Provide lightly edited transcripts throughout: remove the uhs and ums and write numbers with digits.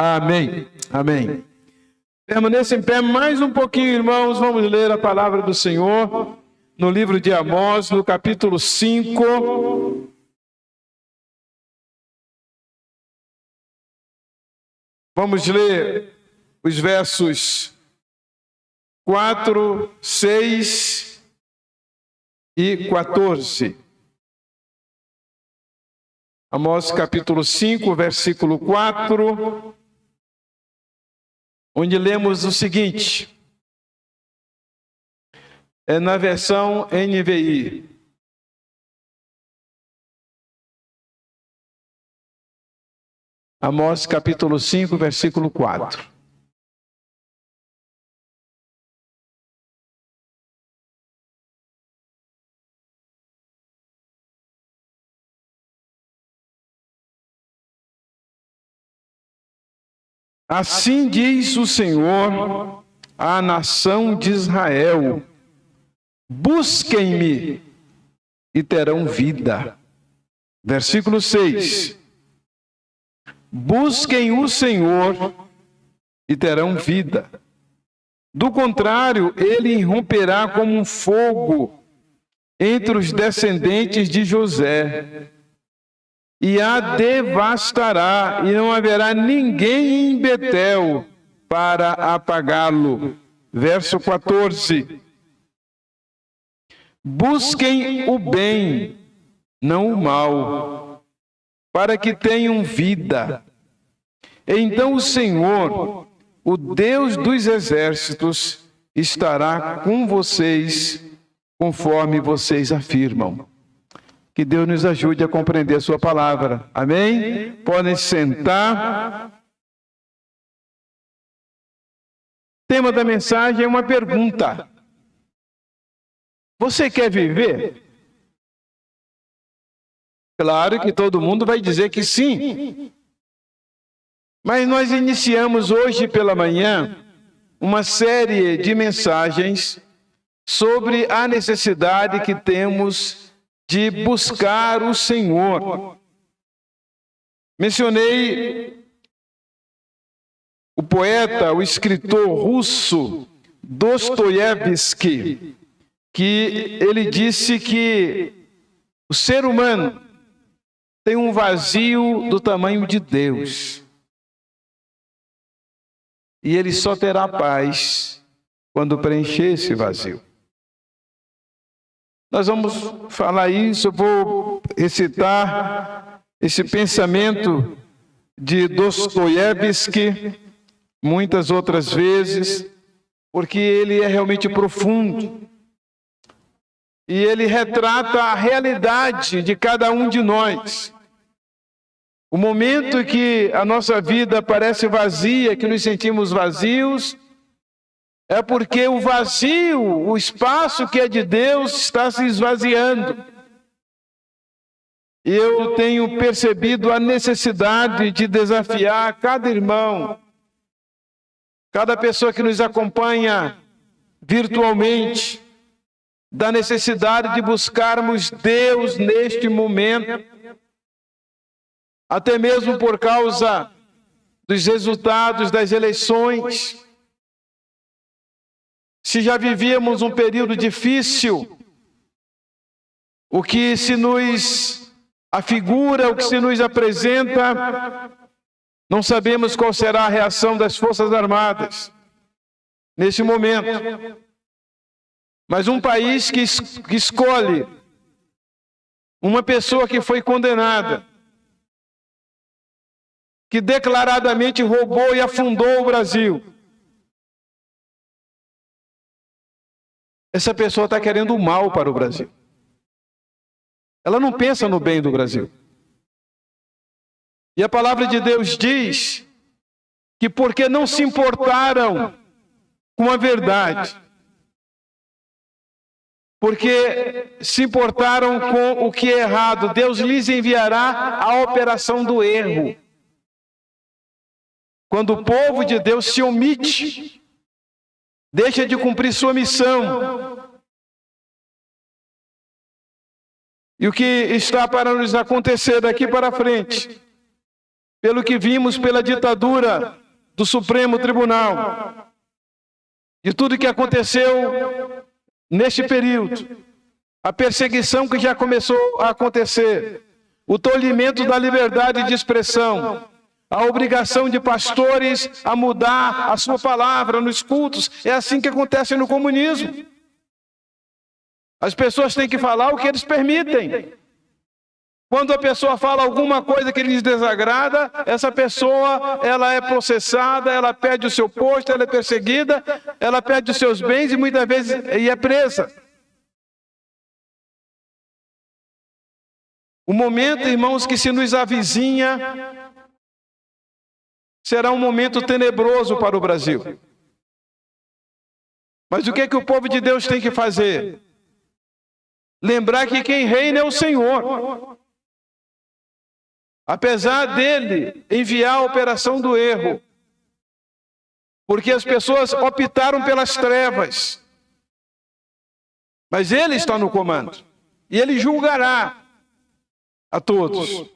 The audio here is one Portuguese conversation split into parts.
Amém. Amém. Permaneça em pé mais um pouquinho, irmãos. Vamos ler a palavra do Senhor no livro de Amós, no capítulo 5. Vamos ler os versos 4, 6 e 14. Amós capítulo 5, versículo 4, onde lemos o seguinte, é na versão NVI. Amós capítulo 5, versículo 4. Assim diz o Senhor à nação de Israel: busquem-me e terão vida. Versículo 6. Busquem o Senhor e terão vida. Do contrário, ele irromperá como um fogo entre os descendentes de José e a devastará, e não haverá ninguém em Betel para apagá-lo. Verso 14. Busquem o bem, não o mal, para que tenham vida. Então o Senhor, o Deus dos exércitos, estará com vocês, conforme vocês afirmam. Que Deus nos ajude a compreender a sua palavra. Amém? Podem sentar. O tema da mensagem é uma pergunta. Você quer viver? Claro que todo mundo vai dizer que sim. Mas nós iniciamos hoje pela manhã uma série de mensagens sobre a necessidade que temos de buscar o Senhor. Mencionei o poeta, o escritor russo Dostoiévski, que ele disse que o ser humano tem um vazio do tamanho de Deus. E ele só terá paz quando preencher esse vazio. Nós vamos falar isso, eu vou recitar esse pensamento de Dostoiévski muitas outras vezes, porque ele é realmente profundo. E ele retrata a realidade de cada um de nós. O momento que a nossa vida parece vazia, que nos sentimos vazios, é porque o vazio, o espaço que é de Deus, está se esvaziando. E eu tenho percebido a necessidade de desafiar cada irmão, cada pessoa que nos acompanha virtualmente, da necessidade de buscarmos Deus neste momento, até mesmo por causa dos resultados das eleições. Se já vivíamos um período difícil, o que se nos afigura, o que se nos apresenta, não sabemos qual será a reação das Forças Armadas nesse momento. Mas um país que escolhe uma pessoa que foi condenada, que declaradamente roubou e afundou o Brasil, essa pessoa está querendo o mal para o Brasil. Ela não pensa no bem do Brasil. E a palavra de Deus diz que porque não se importaram com a verdade, porque se importaram com o que é errado, Deus lhes enviará a operação do erro. Quando o povo de Deus se omite, deixa de cumprir sua missão. E o que está para nos acontecer daqui para frente pelo que vimos pela ditadura do Supremo Tribunal, de tudo que aconteceu neste período, a perseguição que já começou a acontecer, o tolhimento da liberdade de expressão, a obrigação de pastores a mudar a sua palavra nos cultos. É assim que acontece no comunismo. As pessoas têm que falar o que eles permitem. Quando a pessoa fala alguma coisa que lhes desagrada, essa pessoa, ela é processada, ela perde o seu posto, ela é perseguida, ela perde os seus bens e muitas vezes é presa. O momento, irmãos, que se nos avizinha será um momento tenebroso para o Brasil. Mas o que é que o povo de Deus tem que fazer? Lembrar que quem reina é o Senhor. Apesar dele enviar a operação do erro, porque as pessoas optaram pelas trevas, mas ele está no comando e ele julgará a todos.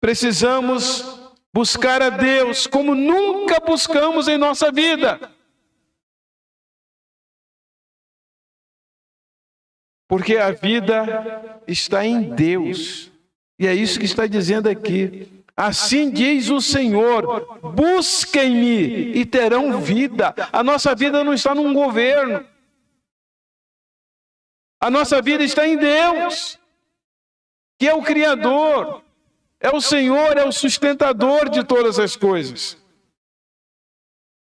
Precisamos buscar a Deus como nunca buscamos em nossa vida. Porque a vida está em Deus. E é isso que está dizendo aqui. Assim diz o Senhor: busquem-me e terão vida. A nossa vida não está num governo. A nossa vida está em Deus, que é o Criador, é o Senhor, é o sustentador de todas as coisas.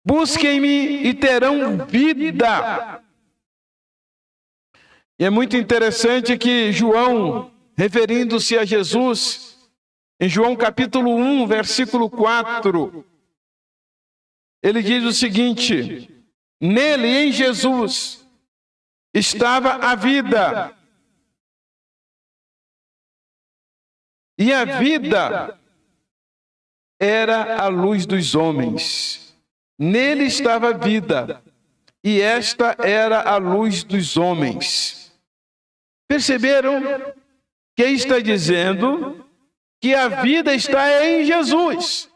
Busquem-me e terão vida. E é muito interessante que João, referindo-se a Jesus, em João capítulo 1, versículo 4, ele diz o seguinte: nele, em Jesus, estava a vida, e a vida era a luz dos homens. Nele estava a vida, e esta era a luz dos homens. Perceberam que está dizendo que a vida está em Jesus?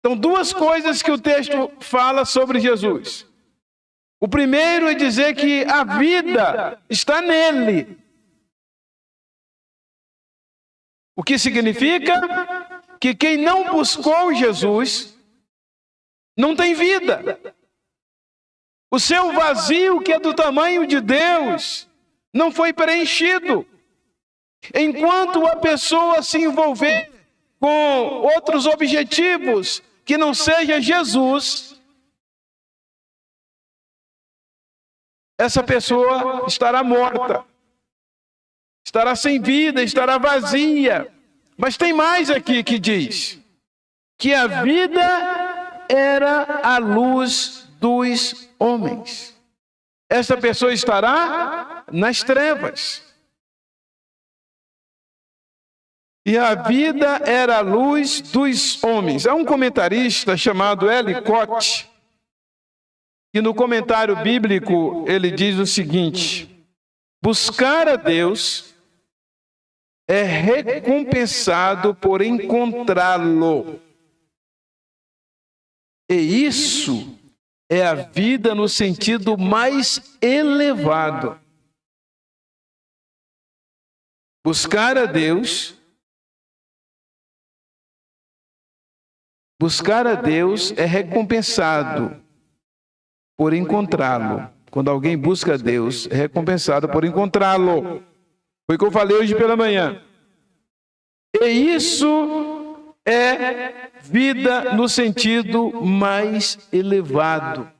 Então, duas coisas que o texto fala sobre Jesus. O primeiro é dizer que a vida está nele. O que significa que quem não buscou Jesus não tem vida. O seu vazio, que é do tamanho de Deus, não foi preenchido. Enquanto a pessoa se envolver com outros objetivos que não seja Jesus, essa pessoa estará morta, estará sem vida, estará vazia. Mas tem mais aqui que diz que a vida era a luz dos homens. Essa pessoa estará nas trevas. E a vida era a luz dos homens. Há um comentarista chamado Ellicott, que no comentário bíblico ele diz o seguinte: buscar a Deus é recompensado por encontrá-lo. E isso é a vida no sentido mais elevado. Buscar a Deus é recompensado por encontrá-lo. Quando alguém busca a Deus, é recompensado por encontrá-lo. Foi o que eu falei hoje pela manhã. E isso é vida no sentido mais elevado.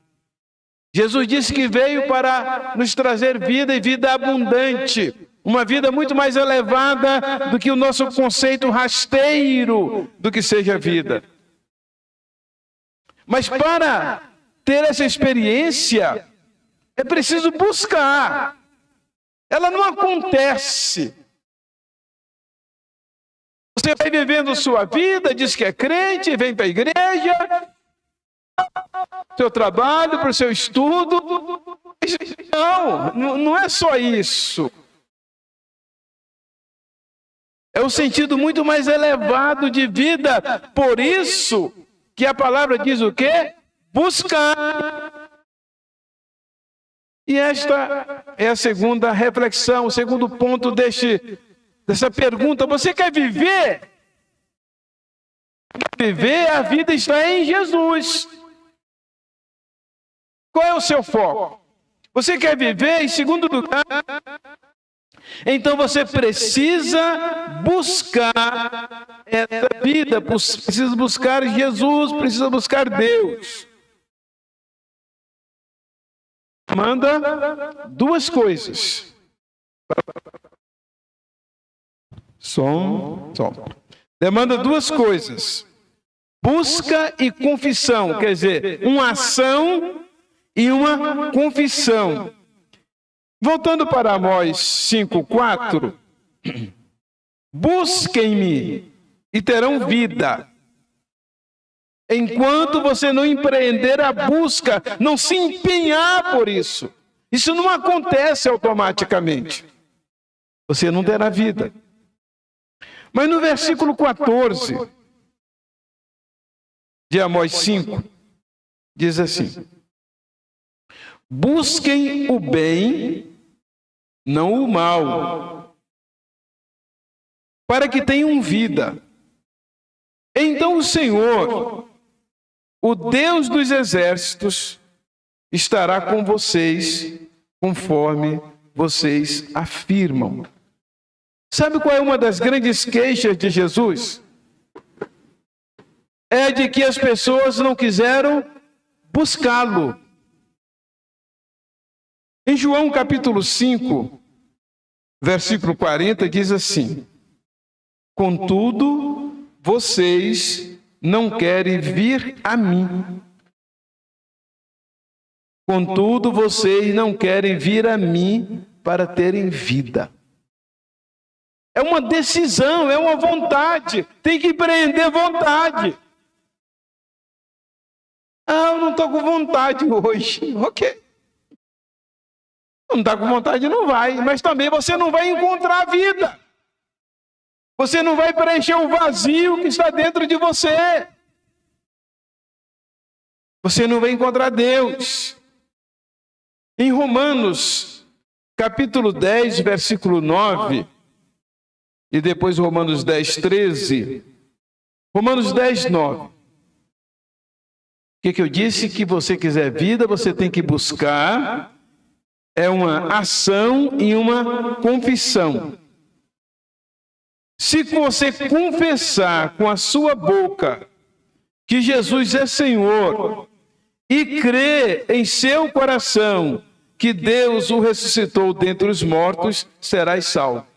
Jesus disse que veio para nos trazer vida e vida abundante. Uma vida muito mais elevada do que o nosso conceito rasteiro do que seja vida. Mas para ter essa experiência, é preciso buscar. Ela não acontece. Você vai vivendo sua vida, diz que é crente, vem para a igreja, seu trabalho, para o seu estudo. Não é só isso. É um sentido muito mais elevado de vida. Por isso que a palavra diz o quê? Buscar. E esta é a segunda reflexão, o segundo ponto dessa pergunta. Você quer viver? Viver, a vida está em Jesus. Qual é o seu foco? Você quer viver? Em segundo lugar, então você precisa buscar essa vida, precisa buscar Jesus, precisa buscar Deus. Manda duas coisas. Som. Demanda duas coisas. Busca e confissão, quer dizer, uma ação e uma confissão. Voltando para Amós 5:4, busquem-me e terão vida. Enquanto você não empreender a busca, não se empenhar por isso, isso não acontece automaticamente. Você não terá vida. Mas no versículo 14 de Amós 5, diz assim: busquem o bem, não o mal, para que tenham vida. Então o Senhor, o Deus dos exércitos, estará com vocês, conforme vocês afirmam. Sabe qual é uma das grandes queixas de Jesus? É de que as pessoas não quiseram buscá-lo. Em João capítulo 5, versículo 40, diz assim: contudo, vocês não querem vir a mim. Contudo, vocês não querem vir a mim para terem vida. É uma decisão, é uma vontade. Tem que empreender vontade. Eu não estou com vontade hoje. Ok. Não está com vontade, não vai. Mas também você não vai encontrar a vida. Você não vai preencher o vazio que está dentro de você. Você não vai encontrar Deus. Em Romanos, capítulo 10, versículo 9, e depois Romanos 10, 13. Romanos 10, 9. O que eu disse? Que você quiser vida, você tem que buscar. É uma ação e uma confissão. Se você confessar com a sua boca que Jesus é Senhor e crer em seu coração que Deus o ressuscitou dentre os mortos, serás salvo.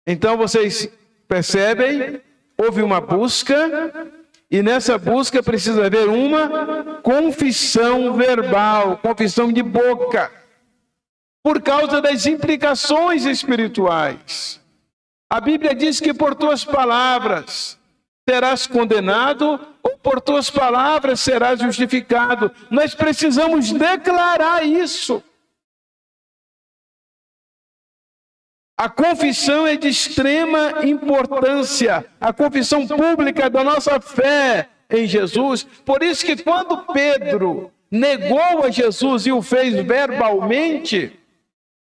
Então vocês percebem? Houve uma busca e nessa busca precisa haver uma confissão verbal, confissão de boca, por causa das implicações espirituais. A Bíblia diz que por tuas palavras serás condenado ou por tuas palavras serás justificado. Nós precisamos declarar isso. A confissão é de extrema importância. A confissão pública da nossa fé em Jesus. Por isso que quando Pedro negou a Jesus e o fez verbalmente,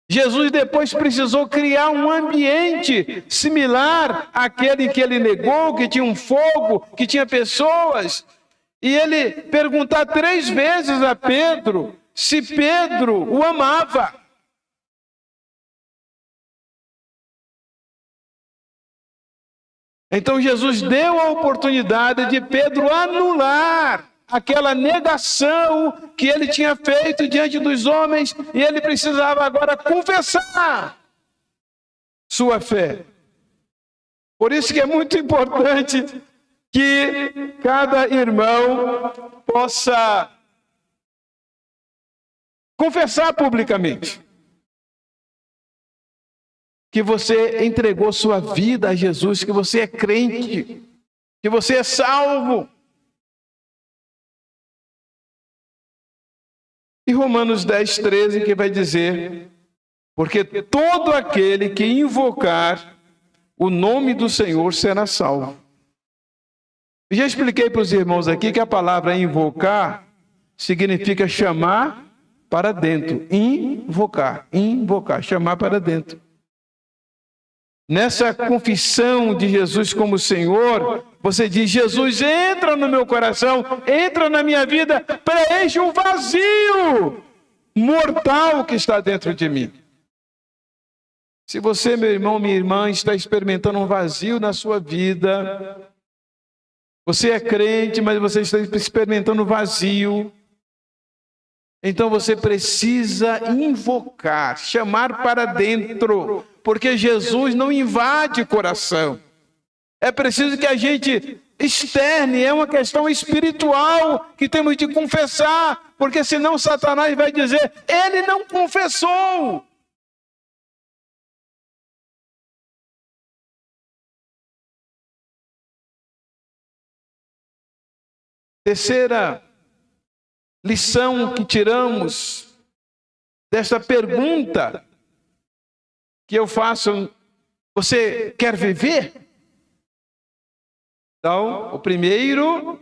Jesus depois precisou criar um ambiente similar àquele que ele negou, que tinha um fogo, que tinha pessoas. E ele perguntar 3 vezes a Pedro se Pedro o amava. Então Jesus deu a oportunidade de Pedro anular aquela negação que ele tinha feito diante dos homens, e ele precisava agora confessar sua fé. Por isso que é muito importante que cada irmão possa confessar publicamente que você entregou sua vida a Jesus, que você é crente, que você é salvo. E Romanos 10, 13, que vai dizer: porque todo aquele que invocar o nome do Senhor será salvo. Eu já expliquei para os irmãos aqui que a palavra invocar significa chamar para dentro. Invocar, chamar para dentro. Nessa confissão de Jesus como Senhor, você diz: Jesus, entra no meu coração, entra na minha vida, preenche o vazio mortal que está dentro de mim. Se você, meu irmão, minha irmã, está experimentando um vazio na sua vida, você é crente, mas você está experimentando vazio, então você precisa invocar, chamar para dentro, porque Jesus não invade coração. É preciso que a gente externe, é uma questão espiritual que temos de confessar, porque senão Satanás vai dizer: ele não confessou. Terceira lição que tiramos desta pergunta que eu faço: você quer viver? Então, o primeiro,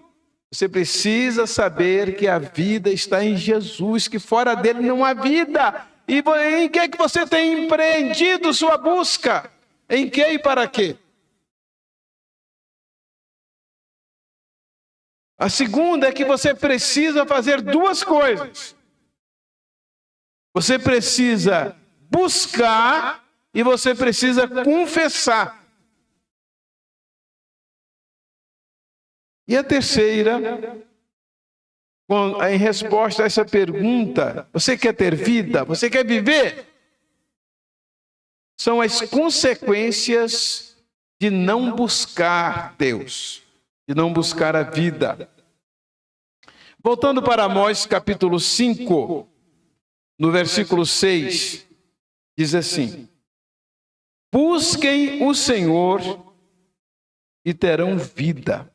você precisa saber que a vida está em Jesus, que fora dele não há vida. E em que é que você tem empreendido sua busca? Em que e para quê? A segunda é que você precisa fazer duas coisas. Você precisa buscar e você precisa confessar. E a terceira, em resposta a essa pergunta: você quer ter vida? Você quer viver? São as consequências de não buscar Deus, de não buscar a vida. Voltando para Amós capítulo 5, no versículo 6, diz assim: busquem o Senhor e terão vida.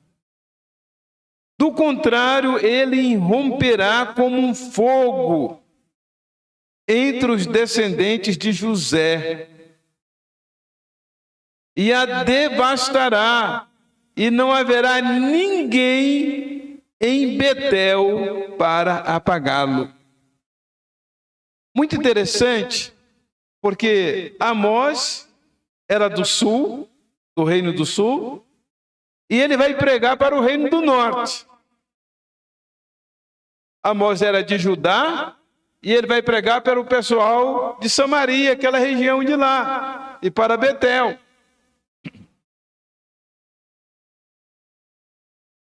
Do contrário, ele irromperá como um fogo entre os descendentes de José e a devastará, e não haverá ninguém em Betel para apagá-lo. Muito interessante, porque Amós era do sul, do reino do sul, e ele vai pregar para o reino do norte. Amós era de Judá, e ele vai pregar para o pessoal de Samaria, aquela região de lá, e para Betel.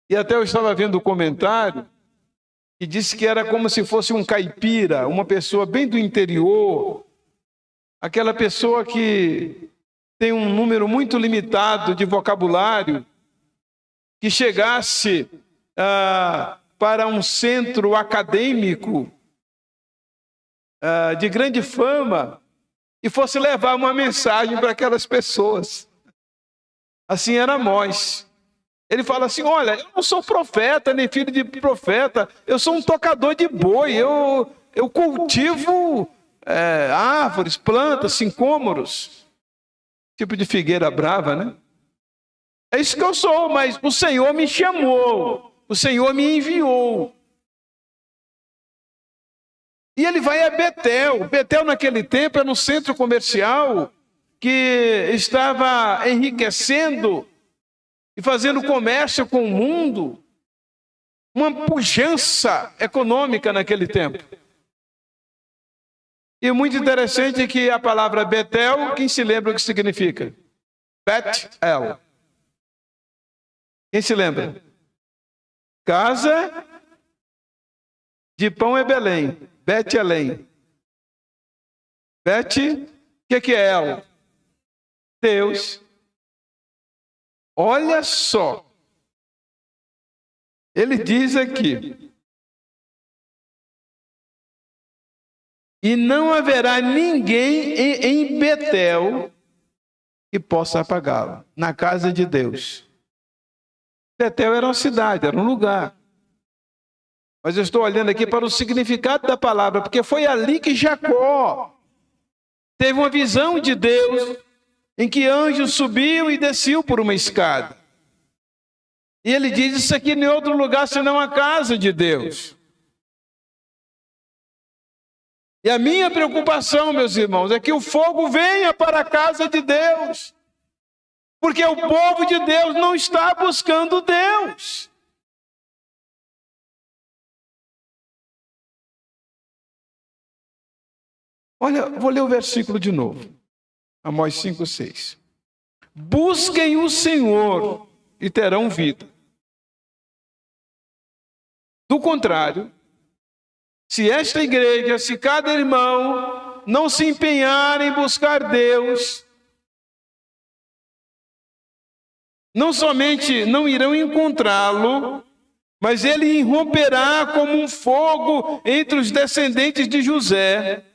E até eu estava vendo o comentário que disse que era como se fosse um caipira, uma pessoa bem do interior, aquela pessoa que tem um número muito limitado de vocabulário, que chegasse para um centro acadêmico de grande fama e fosse levar uma mensagem para aquelas pessoas. Assim era Amós. Ele fala assim: olha, eu não sou profeta, nem filho de profeta, eu sou um tocador de boi, eu cultivo árvores, plantas, sicômoros, tipo de figueira brava, né? É isso que eu sou, mas o Senhor me chamou, o Senhor me enviou. E ele vai a Betel. Betel naquele tempo era um centro comercial que estava enriquecendo e fazendo comércio com o mundo, uma pujança econômica naquele tempo. E muito interessante que a palavra Betel, quem se lembra o que significa? Bet-el. Quem se lembra? Casa de pão é Belém. Bet-elém. Bet, o que é El? Deus. Olha só, ele diz aqui: e não haverá ninguém em Betel que possa apagá-lo, na casa de Deus. Betel era uma cidade, era um lugar. Mas eu estou olhando aqui para o significado da palavra, porque foi ali que Jacó teve uma visão de Deus. em que anjos subiam e desciam por uma escada. E ele diz: isso aqui não é outro lugar senão a casa de Deus. E a minha preocupação, meus irmãos, é que o fogo venha para a casa de Deus. Porque o povo de Deus não está buscando Deus. Olha, vou ler o versículo de novo. Amós 5:6. Busquem o Senhor e terão vida. Do contrário, se esta igreja, se cada irmão não se empenhar em buscar Deus, não somente não irão encontrá-lo, mas ele irromperá como um fogo entre os descendentes de José,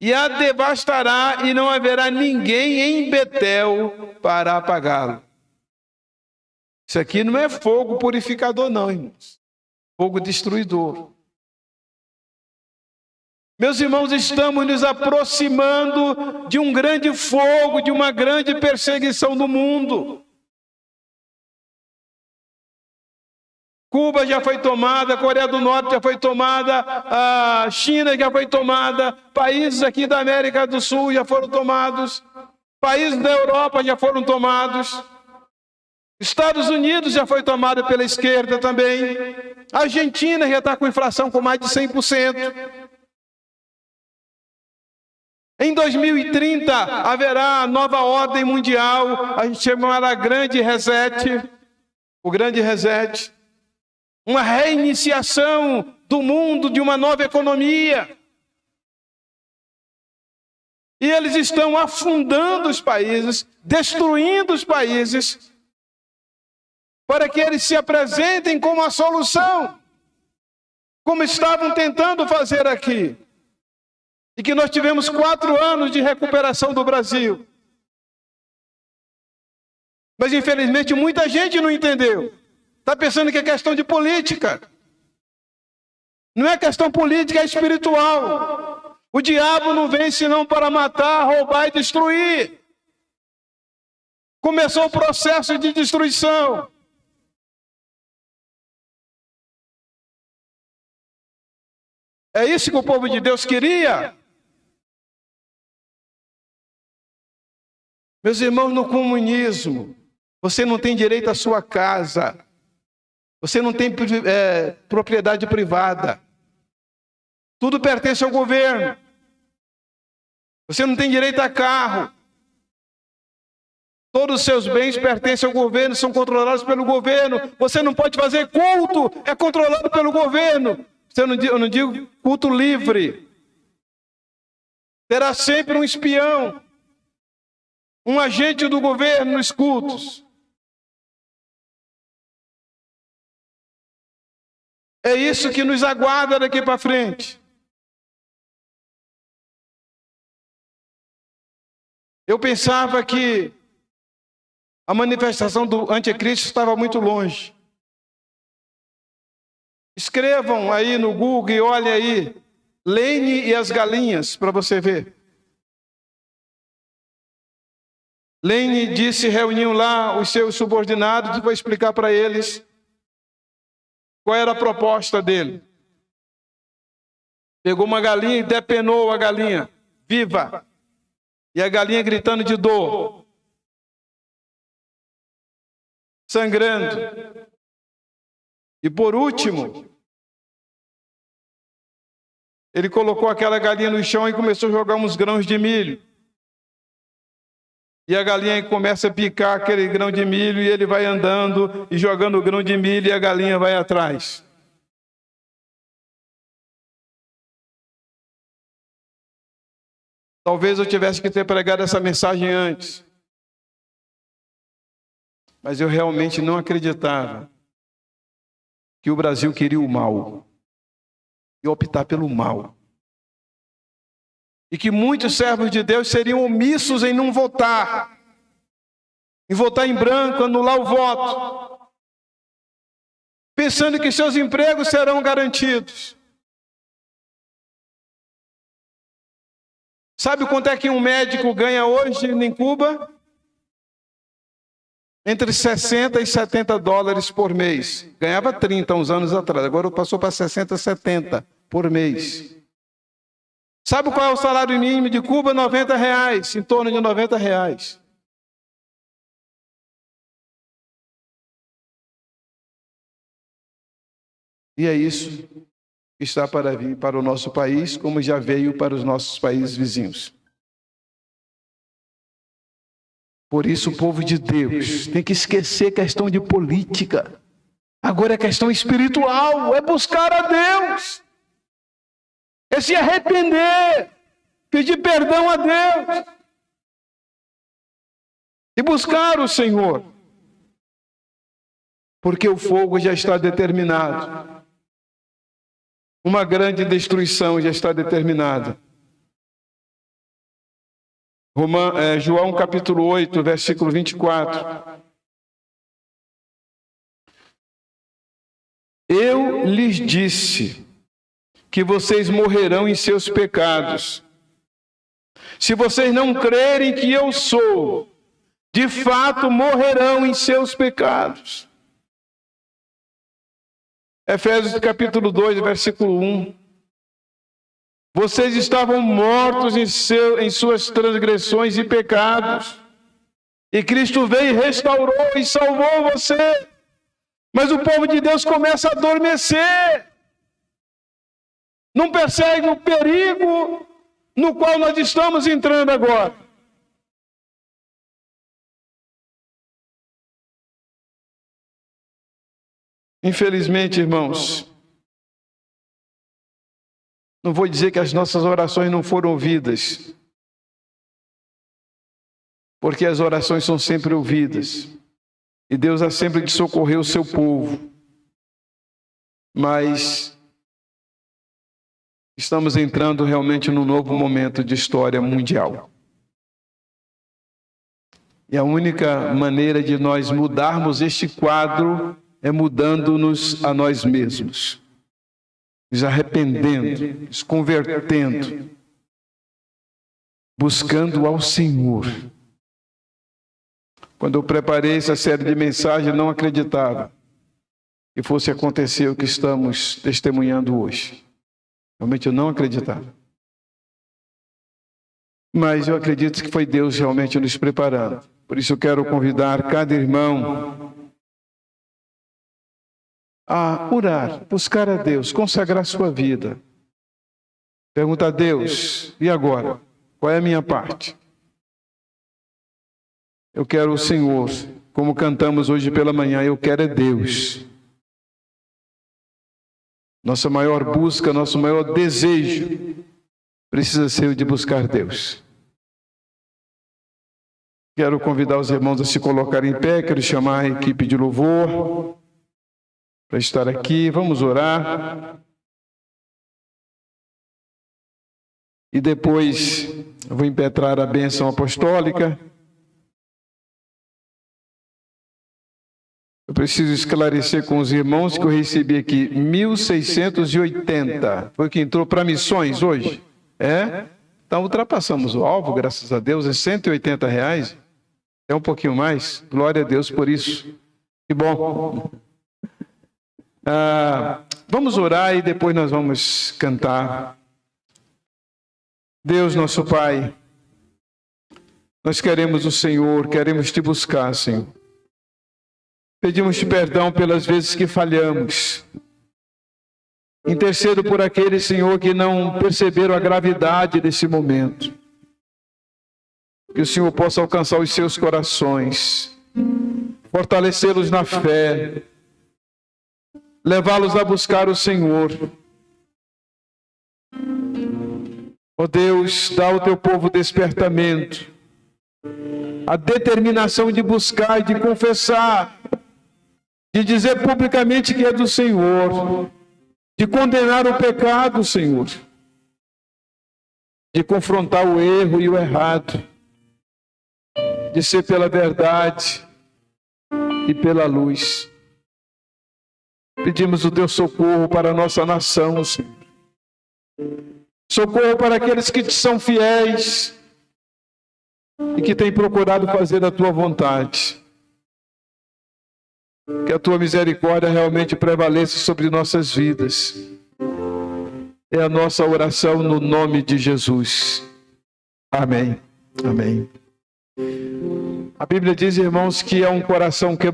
e a devastará, e não haverá ninguém em Betel para apagá-lo. Isso aqui não é fogo purificador, não, irmãos. Fogo destruidor. Meus irmãos, estamos nos aproximando de um grande fogo, de uma grande perseguição do mundo. Cuba já foi tomada, a Coreia do Norte já foi tomada, a China já foi tomada, países aqui da América do Sul já foram tomados, países da Europa já foram tomados, Estados Unidos já foi tomado pela esquerda também, a Argentina já está com inflação com mais de 100%. Em 2030 haverá nova ordem mundial, a gente chama ela Grande Reset, o Grande Reset. Uma reiniciação do mundo, de uma nova economia. E eles estão afundando os países, destruindo os países, para que eles se apresentem como a solução, como estavam tentando fazer aqui. E que nós tivemos 4 anos de recuperação do Brasil. Mas infelizmente muita gente não entendeu. Está pensando que é questão de política. Não é questão política, é espiritual. O diabo não vem senão para matar, roubar e destruir. Começou o processo de destruição. É isso que o povo de Deus queria. Meus irmãos, no comunismo, você não tem direito à sua casa. Você não tem propriedade privada. Tudo pertence ao governo. Você não tem direito a carro. Todos os seus bens pertencem ao governo, são controlados pelo governo. Você não pode fazer culto, é controlado pelo governo. Eu não digo culto livre. Terá sempre um espião, um agente do governo nos cultos. É isso que nos aguarda daqui para frente. Eu pensava que a manifestação do anticristo estava muito longe. Escrevam aí no Google e olhem aí, Lene e as galinhas, para você ver. Lene disse, reuniu lá os seus subordinados e foi explicar para eles qual era a proposta dele. Pegou uma galinha e depenou a galinha, viva. E a galinha gritando de dor, sangrando. E por último, ele colocou aquela galinha no chão e começou a jogar uns grãos de milho. E a galinha começa a picar aquele grão de milho e ele vai andando e jogando o grão de milho e a galinha vai atrás. Talvez eu tivesse que ter pregado essa mensagem antes. Mas eu realmente não acreditava que o Brasil queria o mal. E optar pelo mal. E que muitos servos de Deus seriam omissos em não votar. Em votar em branco, anular o voto. Pensando que seus empregos serão garantidos. Sabe quanto é que um médico ganha hoje em Cuba? Entre 60 e 70 dólares por mês. Ganhava 30 uns anos atrás, agora passou para 60, 70 por mês. Sabe qual é o salário mínimo de Cuba? R$90, em torno de R$90. E é isso que está para vir para o nosso país, como já veio para os nossos países vizinhos. Por isso, o povo de Deus tem que esquecer questão de política. Agora é questão espiritual, é buscar a Deus. É se arrepender, pedir perdão a Deus. E buscar o Senhor. Porque o fogo já está determinado. Uma grande destruição já está determinada. João capítulo 8, versículo 24. Eu lhes disse que vocês morrerão em seus pecados. Se vocês não crerem que eu sou, de fato morrerão em seus pecados. Efésios capítulo 2, versículo 1. Vocês estavam mortos em suas transgressões e pecados. E Cristo veio e restaurou e salvou você. Mas o povo de Deus começa a adormecer. Não percebe o perigo no qual nós estamos entrando agora. Infelizmente, irmãos, não vou dizer que as nossas orações não foram ouvidas, porque as orações são sempre ouvidas, e Deus há sempre de socorrer o seu povo, mas estamos entrando realmente num novo momento de história mundial. E a única maneira de nós mudarmos este quadro é mudando-nos a nós mesmos, nos arrependendo, nos convertendo, buscando ao Senhor. Quando eu preparei essa série de mensagens, não acreditava que fosse acontecer o que estamos testemunhando hoje. Realmente eu não acreditava. Mas eu acredito que foi Deus realmente nos preparando. Por isso eu quero convidar cada irmão a orar, buscar a Deus, consagrar sua vida. Perguntar a Deus, e agora? Qual é a minha parte? Eu quero o Senhor, como cantamos hoje pela manhã, eu quero é Deus. Nossa maior busca, nosso maior desejo precisa ser o de buscar Deus. Quero convidar os irmãos a se colocarem em pé, quero chamar a equipe de louvor para estar aqui. Vamos orar. E depois eu vou impetrar a bênção apostólica. Eu preciso esclarecer com os irmãos que eu recebi aqui 1.680. Foi o que entrou para missões hoje? É? Então ultrapassamos o alvo, graças a Deus, é R$180. É um pouquinho mais. Glória a Deus por isso. Que bom. Vamos orar e depois nós vamos cantar. Deus, nosso Pai, nós queremos o Senhor, queremos te buscar, Senhor. Pedimos-te perdão pelas vezes que falhamos. Intercedo por aqueles, Senhor, que não perceberam a gravidade desse momento. Que o Senhor possa alcançar os seus corações, fortalecê-los na fé, levá-los a buscar o Senhor. Ó Deus, dá ao teu povo despertamento, a determinação de buscar e de confessar, de dizer publicamente que é do Senhor, de condenar o pecado, Senhor, de confrontar o erro e o errado, de ser pela verdade e pela luz. Pedimos o teu socorro para a nossa nação, Senhor. Socorro para aqueles que te são fiéis e que têm procurado fazer a tua vontade. Que a tua misericórdia realmente prevaleça sobre nossas vidas. É a nossa oração no nome de Jesus. Amém. Amém. A Bíblia diz, irmãos, que é um coração quebrantado